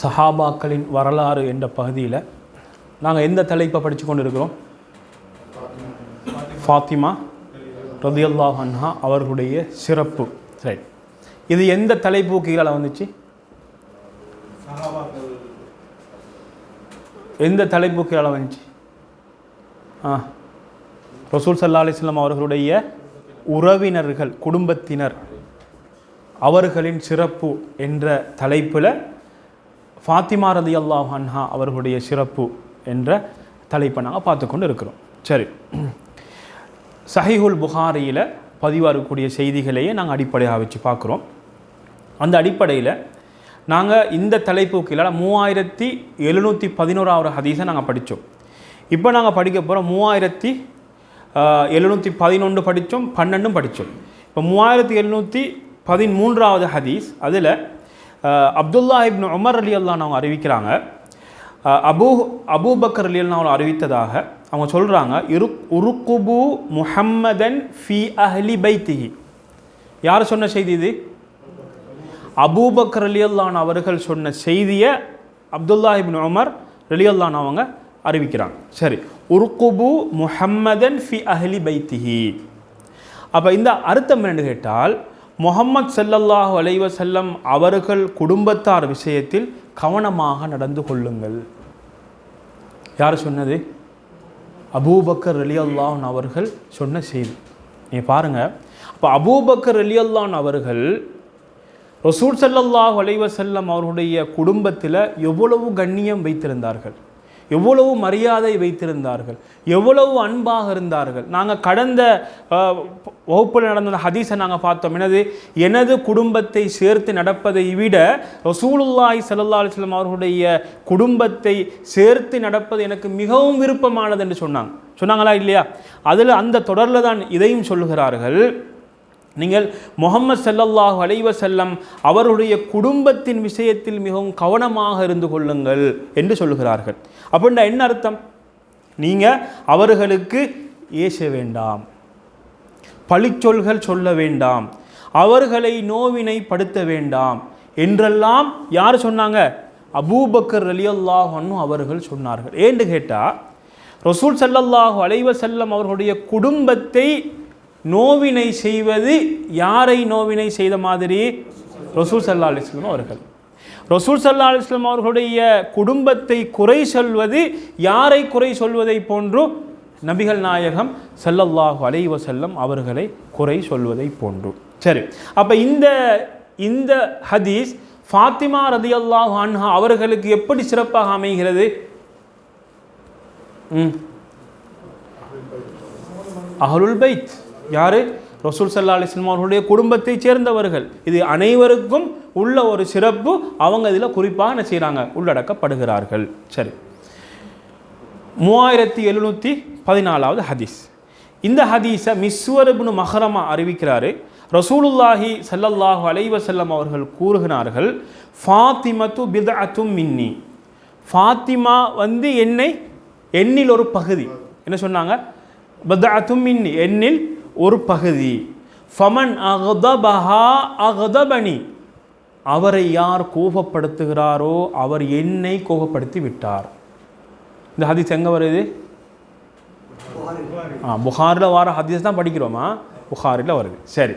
சஹாபாக்களின் வரலாறு என்ற பகுதியில் நாங்கள் எந்த தலைப்பை படித்து கொண்டு இருக்கிறோம்? ஃபாத்திமா ரலியல்லாஹு அன்ஹா அவர்களுடைய சிறப்பு. சரி, இது எந்த தலைப்பு கீழே வந்துச்சு? எந்த தலைப்பு கீழே வந்துச்சு? ரசூல் ஸல்லல்லாஹு அலைஹி வஸல்லம் அவர்களுடைய உறவினர்கள், குடும்பத்தினர், அவர்களின் சிறப்பு என்ற தலைப்பில் ஃபாத்திமா ரலியல்லாஹு அன்ஹா அவர்களுடைய சிறப்பு என்ற தலைப்பை நாங்கள் பார்த்து கொண்டு இருக்கிறோம். சரி, சஹீஹுல் புகாரியில் பதிவாகக்கூடிய செய்திகளையே நாங்கள் அடிப்படையாக வச்சு பார்க்குறோம். அந்த அடிப்படையில் நாங்கள் இந்த தலைப்பு கீழே 3711 ஹதீஸை நாங்கள் படித்தோம். இப்போ நாங்கள் படிக்க போகிறோம் 3711 படித்தோம், 12 படித்தோம். இப்போ 3713 ஹதீஸ். அதில் அப்துல்லா இப்னு உமர் ரலியல்லாஹு அவங்க அறிவிக்கிறாங்க, அபூபக்கர் ரலியல்லாஹு அவங்க அறிவித்ததாக அவங்க சொல்கிறாங்க, உருக்குபு முஹம்மதன் ஃபி அஹ்லி பைத்திஹி. யார் சொன்ன செய்தி இது? அபூபக்கர் ரலியல்லாஹு அவர்கள் சொன்ன செய்தியை அப்துல்லா இப்னு உமர் ரலியல்லாஹு அவங்க அறிவிக்கிறாங்க. சரி, உருக்குபு முஹம்மதன் ஃபி அஹ்லி பைத்திஹி. அப்போ இந்த அர்த்தம் என்னன்னு கேட்டால், முஹம்மது ஸல்லல்லாஹு அலைஹி வஸல்லம் அவர்கள் குடும்பத்தார் விஷயத்தில் கவனமாக நடந்து கொள்ளுங்கள். யார் சொன்னது? அபூபக்கர் ரலியல்லாஹு அவர்கள் சொன்ன செய்தி. நீ பாருங்கள், அப்போ அபூபக்கர் ரலியல்லாஹு அவர்கள் ரசூல் ஸல்லல்லாஹு அலைஹி வஸல்லம் அவர்களுடைய குடும்பத்தில் எவ்வளவு கண்ணியம் வைத்திருந்தார்கள், எவ்வளவு மரியாதை வைத்திருந்தார்கள், எவ்வளவு அன்பாக இருந்தார்கள். நாங்கள் கடந்த வகுப்பில் நடந்த ஹதீஸை நாங்கள் பார்த்தோம். எனது குடும்பத்தை சேர்த்து நடப்பதை விட ரசூலுல்லாஹி ஸல்லல்லாஹு அலைஹி வஸல்லம் அவர்களுடைய குடும்பத்தை சேர்த்து நடப்பது எனக்கு மிகவும் விருப்பமானது என்று சொன்னாங்களா இல்லையா? அதில் அந்த தொடரில் தான் இதையும் சொல்லுகிறார்கள். நீங்கள் முஹம்மது ஸல்லல்லாஹு அலைஹி வஸல்லம் அவருடைய குடும்பத்தின் விஷயத்தில் மிகவும் கவனமாக இருந்து கொள்ளுங்கள் என்று சொல்லுகிறார்கள். அப்படின்னா என்ன அர்த்தம்? நீங்கள் அவர்களுக்கு ஏச வேண்டாம், பழிச்சொல்கள் சொல்ல வேண்டாம், அவர்களை நோவினை படுத்த வேண்டாம் என்றெல்லாம் யார் சொன்னாங்க? அபூபக்கர் ரலியல்லாஹு அன்ஹு அவர்கள் சொன்னார்கள். ஏன்னு கேட்டால், ரசூல் ஸல்லல்லாஹு அலைஹி வஸல்லம் அவர்களுடைய குடும்பத்தை நோவினை செய்வது யாரை நோவினை செய்த மாதிரி? ரசூல் ஸல்லல்லாஹு அலைஹி வஸல்லம் அவர்கள். ரசூல் ஸல்லல்லாஹு அலைஹி வஸல்லம் அவர்களுடைய குடும்பத்தை குறை சொல்வது யாரை குறை சொல்வதை போன்று? நபிகள் நாயகம் ஸல்லல்லாஹு அலைஹி வஸல்லம் அவர்களை குறை சொல்வதை போன்று. சரி, அப்போ இந்த ஹதீஸ் ஃபாத்திமா ரலியல்லாஹு அன்ஹா அவர்களுக்கு எப்படி சிறப்பாக அமைகிறது? அஹ்லுல் பைத். யார்? ரசூல் ஸல்லல்லாஹு அலைஹி வஸல்லம் அவர்களுடைய குடும்பத்தை சேர்ந்தவர்கள். இது அனைவருக்கும் உள்ள ஒரு சிறப்பு. அவங்க இதில் குறிப்பாக என்ன செய்கிறாங்க? உள்ளடக்கப்படுகிறார்கள். சரி, 3714 ஹதீஸ். இந்த ஹதீஸை மிஸ்வர் இப்னு மஹ்ரமா அறிவிக்கிறாரு. ரசூலுல்லாஹி ஸல்லல்லாஹு அலைஹி வஸல்லம் அவர்கள் கூறுகிறார்கள், ஃபாத்திமத்து பித்அத்தும் மின்னி. ஃபாத்திமா என்னில் ஒரு பகுதி. என்ன சொன்னாங்க? பித்அத்தும் மின்னி, என்னில் ஒரு பகுதி. ஃபமன் அக்தபஹா அக்தபனி. அவரை யார் கோபப்படுத்துகிறாரோ அவர் என்னை கோபப்படுத்தி விட்டார். இந்த ஹதீஸ் எங்கே வருது? புகாரில் வர ஹதீஸ் தான் படிக்கிறோமா? புகாரில் வருது. சரி,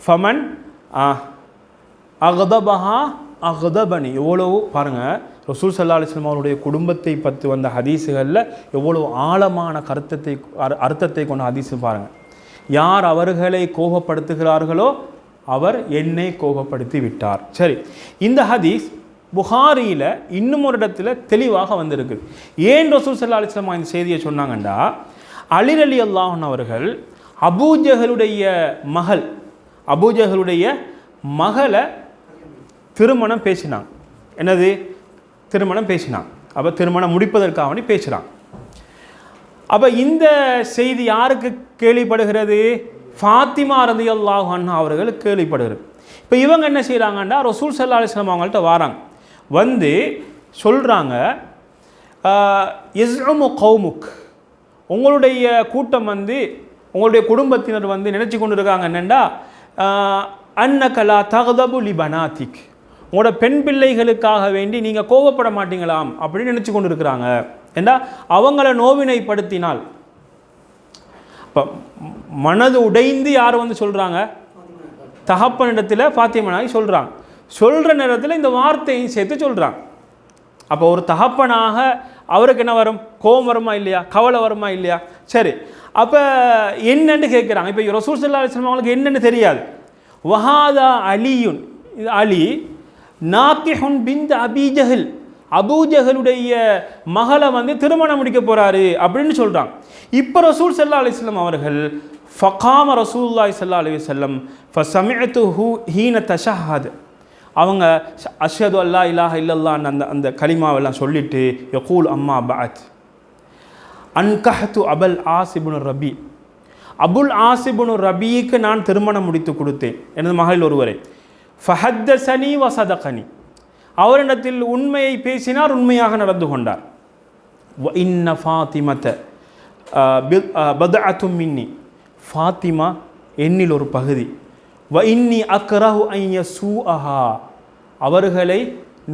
ஃபமன் அக்தபஹா அக்தபனி. எவ்வளவு பாருங்கள், ரசூல் ஸல்லல்லாஹு அலைஹி வஸல்லம் அவருடைய குடும்பத்தை பற்றி வந்த ஹதீஸுகளில் எவ்வளவு ஆழமான அர்த்தத்தை கொண்ட ஹதீஸ் பாருங்கள். யார் அவர்களை கோபப்படுத்துகிறார்களோ அவர் என்னை கோபப்படுத்தி விட்டார். சரி, இந்த ஹதீஸ் புகாரியில் இன்னும் ஒரு இடத்துல தெளிவாக வந்திருக்கு. ஏன் ரசூல் ஸல்லல்லாஹு அலைஹி வஸல்லம் இந்த செய்தியை சொன்னாங்கண்டா, அலி ரலியல்லாஹு அன்ஹு அவர்கள் அபூஜஹலுடைய மகளை திருமணம் பேசினாங்க. என்னது? திருமணம் பேசினாங்க. அப்போ திருமணம் முடிப்பதற்காக பேசுகிறாங்க. அப்போ இந்த செய்தி யாருக்கு கேள்விப்படுகிறது? ஃபாத்திமா ரலியல்லாஹு அன்ஹா அவர்கள் கேள்விப்படுகிறது. இப்போ இவங்க என்ன செய்கிறாங்கன்னா, ரசூல் ஸல்லல்லாஹு அலைஹி வஸல்லம் அவங்கள்ட்ட வராங்க. வந்து சொல்கிறாங்க, யஸ்உமு கௌமுக், உங்களுடைய கூட்டம் உங்களுடைய குடும்பத்தினர் நினச்சி கொண்டு இருக்காங்க என்னென்னா, அன்னக லா தக்தபு லி பனாதிக், உங்களோட பெண் பிள்ளைகளுக்காக வேண்டி நீங்கள் கோபப்பட மாட்டீங்களாம் அப்படின்னு நினச்சி கொண்டு இருக்கிறாங்க. ஏண்டா அவங்கள நோவினைப்படுத்தினால் இப்போ மனது உடைந்து யார் வந்து சொல்கிறாங்க? தகப்பனிடத்தில் ஃபாத்திமா நாயகி சொல்கிறாங்க. சொல்கிற நேரத்தில் இந்த வார்த்தையும் சேர்த்து சொல்கிறாங்க. அப்போ ஒரு தகப்பனாக அவருக்கு என்ன வரும்? கோபம் வருமா இல்லையா? கவலை வருமா இல்லையா? சரி, அப்போ என்னன்னு கேட்குறாங்க. இப்போ ரசூல் ஸல்லல்லாஹு அலைஹி வஸல்லம் அவங்களுக்கு என்னென்னு தெரியாது. வஹாதா அலியுன், இது அலி நாக்கிஹுன் பின்த் அபீ ஜஹல், அபூஜஹலுடைய மகளை வந்து திருமணம் முடிக்க போகிறாரு அப்படின்னு சொல்கிறாங்க. இப்போ ரசூல் ஸல்லல்லாஹு அலைஹி வஸல்லம் அவர்கள் ஃபகாம ரசூலுல்லாஹி ஸல்லல்லாஹு அலைஹி வஸல்லம் ஃபஸமிஅதுஹு ஹீன தஷஹஹத், அவங்க அஷ்ஹது அல்லா இலாஹ இல்லல்லாஹ் அந்த கலிமாவெல்லாம் சொல்லிட்டு யகூல் அம்மா பஅத் அன்கஹ்து அபுல் ஆஸ் இப்னு ரபி, அபுல் ஆஸ் இப்னு ரபிக்கு நான் திருமணம் முடித்து கொடுத்தேன் எனது மகளில் ஒருவரை. ஃபஹத்தஸனி வஸதகனி, அவரிடத்தில் உண்மையை பேசினார், உண்மையாக நடந்து கொண்டார். வ இன்ன ஃபாத்திமத பத்அத்தும் மின்னி, ஃபாத்திமா என்னில் ஒரு பகுதி. வ இன்னி அக்ரஹு அன் யஸூஅஹா, அவர்களை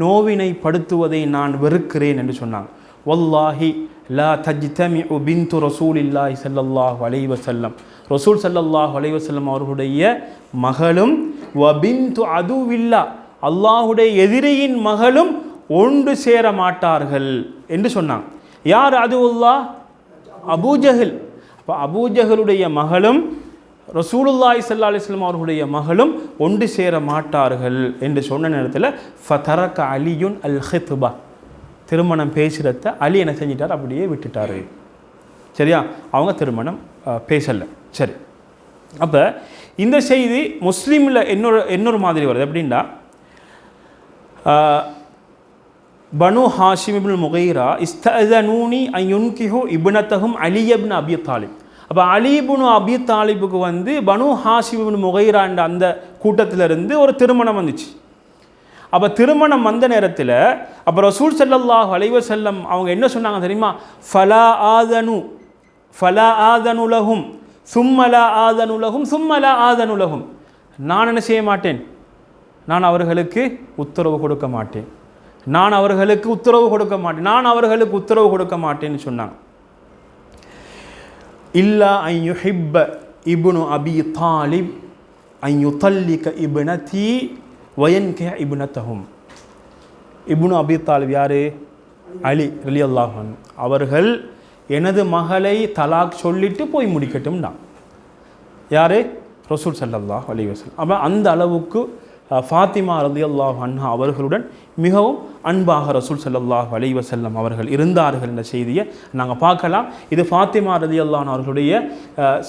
நோவினைப்படுத்துவதை நான் வெறுக்கிறேன் என்று சொன்னாங்க. வல்லாஹி லா தஜ்தமிஉ பின்து ரசூலில்லாஹி ஸல்லல்லாஹு அலைஹி வஸல்லம், ரசூல் ஸல்லல்லாஹு அலைஹி வஸல்லம் அவர்களுடைய மகளும் வ பின்து அதுவில்லா, அல்லாஹுடைய எதிரியின் மகளும் ஒன்று சேர மாட்டார்கள் என்று சொன்னாங்க. யார் அதுவுல்லாஹ்? அபூஜஹல். அப்போ அபூஜஹலுடைய மகளும் ரசூலுல்லாஹி ஸல்லல்லாஹு அலைஹி வஸல்லம் அவர்களுடைய மகளும் ஒன்று சேர மாட்டார்கள் என்று சொன்ன நேரத்தில் ஃபதரக அலியுன் அல் ஹித்பா, திருமணம் பேசுகிறத அலி என்ன செஞ்சிட்டார்? அப்படியே விட்டுட்டார். சரியா? அவங்க திருமணம் பேசலை. சரி, அப்போ இந்த செய்தி முஸ்லீமில் இன்னொரு மாதிரி வருது. எப்படின்னா, பனு ஹாஷிம் இப்னு முகைரா இஸ்தஅஸனூனி அன் யுன்கிஹு இப்னத்தஹும் அலி இப்னு அபீ தாலிப். அப்போ அலி இப்னு அபீ தாலிபுக்கு வந்து பனு ஹாஷிம் இப்னு முகைரா என்ற அந்த கூட்டத்திலிருந்து ஒரு திருமணம் வந்துச்சு. அப்போ திருமணம் வந்த நேரத்தில் அப்போ ரசூல் ஸல்லல்லாஹு அலைஹி வஸல்லம் அவங்க என்ன சொன்னாங்க தெரியுமா? ஃபலா ஆதனு லஹும் சும்ம லா ஆதனு லஹும் சும்ம லா ஆதனு லஹும், நான் என்ன செய்ய மாட்டேன்? நான் அவர்களுக்கு உத்தரவு கொடுக்க மாட்டேன், நான் அவர்களுக்கு உத்தரவு கொடுக்க மாட்டேன், நான் அவர்களுக்கு உத்தரவு கொடுக்க மாட்டேன்னு சொன்னாங்க. இல்லா அன் யுஹிப்ப இப்னு அபீ தாலிப் அன் யுதல்லிக இப்னதி வயன்கிஹ இப்னத்தஹும். இப்னு அபீ தாலிப் யார்? அலி ரலியல்லாஹு அன்ஹு அவர்கள் எனது மகளை தலாக் சொல்லிட்டு போய் முடிக்கட்டும் தான். யார்? ரசூல் ஸல்லல்லாஹு அலைஹி வஸல்லம். அப்போ அந்த அளவுக்கு ஃபாத்திமா ரலியல்லாஹு அன்ஹா அவர்களுடன் மிகவும் அன்பாக ரசூல் ஸல்லல்லாஹு அலைஹி வஸல்லம் அவர்கள் இருந்தார்கள் என்ற செய்தியை நாங்கள் பார்க்கலாம். இது ஃபாத்திமா ரலியல்லாஹு அன்ஹா அவர்களுடைய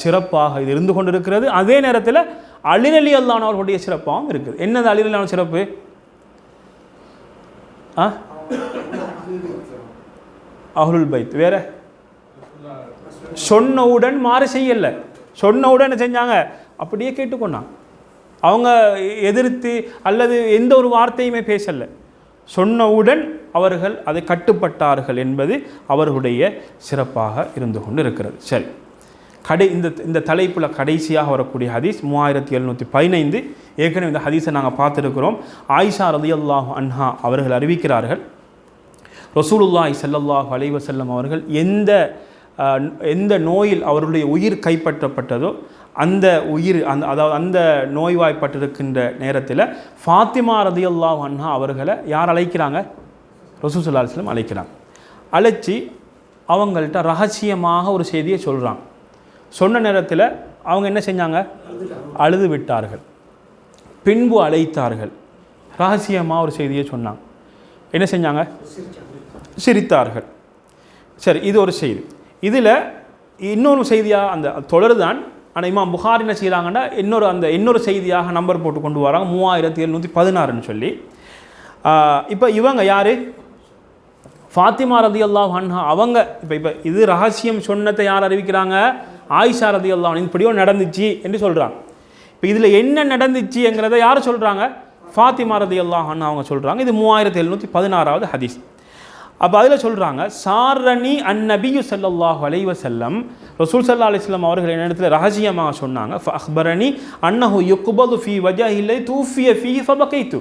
சிறப்பாக இது இருந்து கொண்டிருக்கிறது. அதே நேரத்தில் அலி ரலியல்லாஹு அன்ஹு அவர்களுடைய சிறப்பாகவும் இருக்குது. என்னது அலி ரலியல்லாஹு அன்ஹு சிறப்பு? அஹ்லுல் பைத். வேற சொன்னவுடன் மாறு செய்யலை, சொன்னவுடன் செஞ்சாங்க, அப்படியே கேட்டுக்கொண்டாங்க. அவங்க எதிர்த்து அல்லது எந்த ஒரு வார்த்தையுமே பேசலை, சொன்னவுடன் அவர்கள் அதை கட்டுப்பட்டார்கள் என்பது அவர்களுடைய சிறப்பாக இருந்து கொண்டு இருக்கிறது. சரி, இந்த தலைப்பில் கடைசியாக வரக்கூடிய ஹதீஸ் 3715. ஏற்கனவே இந்த ஹதீஸை நாங்கள் பார்த்துருக்கிறோம். ஆயிஷா ரலியல்லாஹு அன்ஹா அவர்கள் அறிவிக்கிறார்கள், ரசூலுல்லாஹி ஸல்லல்லாஹு அலைஹி வஸல்லம் அவர்கள் எந்த நோயில் அவருடைய உயிர் கைப்பற்றப்பட்டதோ அந்த உயிர் அதாவது அந்த நோய்வாய்ப்பட்டிருக்கின்ற நேரத்தில் ஃபாத்திமா ரலியல்லாஹு அன்ஹா அவர்களை யார் அழைக்கிறாங்க? ரசூல் ஸல்லல்லாஹு அலைஹி வஸல்லம் அழைக்கிறாங்க. அழைச்சி அவங்கள்ட்ட ரகசியமாக ஒரு செய்தியை சொல்கிறாங்க. சொன்ன நேரத்தில் அவங்க என்ன செஞ்சாங்க? அழுது விட்டார்கள். பின்பு அழைத்தார்கள், ரகசியமாக ஒரு செய்தியை சொன்னாங்க. என்ன செஞ்சாங்க? சிரித்தார்கள். சரி, இது ஒரு செய்தி. இதில் இன்னொரு செய்தியாக அந்த தொடர்தான். ஆனால் இமாம் புகாரி என்ன செய்கிறாங்கன்னா இன்னொரு செய்தியாக நம்பர் போட்டு கொண்டு வராங்க 3716 சொல்லி. இப்போ இவங்க யார்? ஃபாத்திமா ரலியல்லாஹு அன்ஹா அவங்க. இப்போ இது ரகசியம் சொன்னதை யார் அறிவிக்கிறாங்க? ஆயிஷா ரலியல்லாஹு அன்ஹா. இப்படியோ நடந்துச்சு என்று சொல்கிறாங்க. இப்போ இதில் என்ன நடந்துச்சுங்கிறத யார் சொல்கிறாங்க? ஃபாத்திமா ரலியல்லாஹு அன்ஹா அவங்க சொல்கிறாங்க. இது 3716வது ஹதீஸ். அப்போ அதில் சொல்கிறாங்க, சாரணி அந்நபியு ஸல்லல்லாஹு அலைஹி வஸல்லம், ரசூல் ஸல்லல்லாஹு அலைஹி வஸல்லம் அவர்கள் என்னிடத்தில் ரகசியமாக சொன்னாங்க, ஃபஅக்பரனி அன்னஹு யுக்பது ஃபீ வஜஹில்லி தூஃபிய ஃபீஹி ஃபபகைத்து.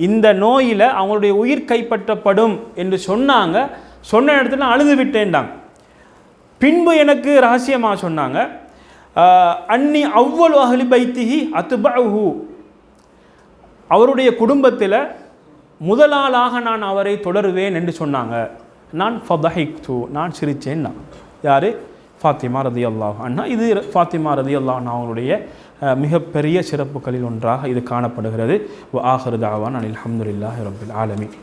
இந்த நோயில் அவங்களுடைய உயிர் கைப்பற்றப்படும் என்று சொன்னாங்க. சொன்ன இடத்துல நான் அழுது விட்டேன்டாங்க. பின்பு எனக்கு ரகசியமாக சொன்னாங்க, அன்னி அவ்வளவு அஹ்லி பைத்திஹி அத்பஅஹு, அவருடைய குடும்பத்தில் முதலாளாக நான் அவரை தொடருவேன் என்று சொன்னாங்க. நான் ஃபதஹிக்து, நான் சிரித்தேன். யார்? ஃபாத்திமா ரலியல்லாஹு அன்ஹா. இது ஃபாத்திமா ரலியல்லாஹு அன்ஹா அவங்களுடைய மிகப்பெரிய சிறப்புகளில் ஒன்றாக இது காணப்படுகிறது. வ ஆகிரு தஅவானா அல்ஹம்துலில்லாஹி ரப்பில் ஆலமீன்.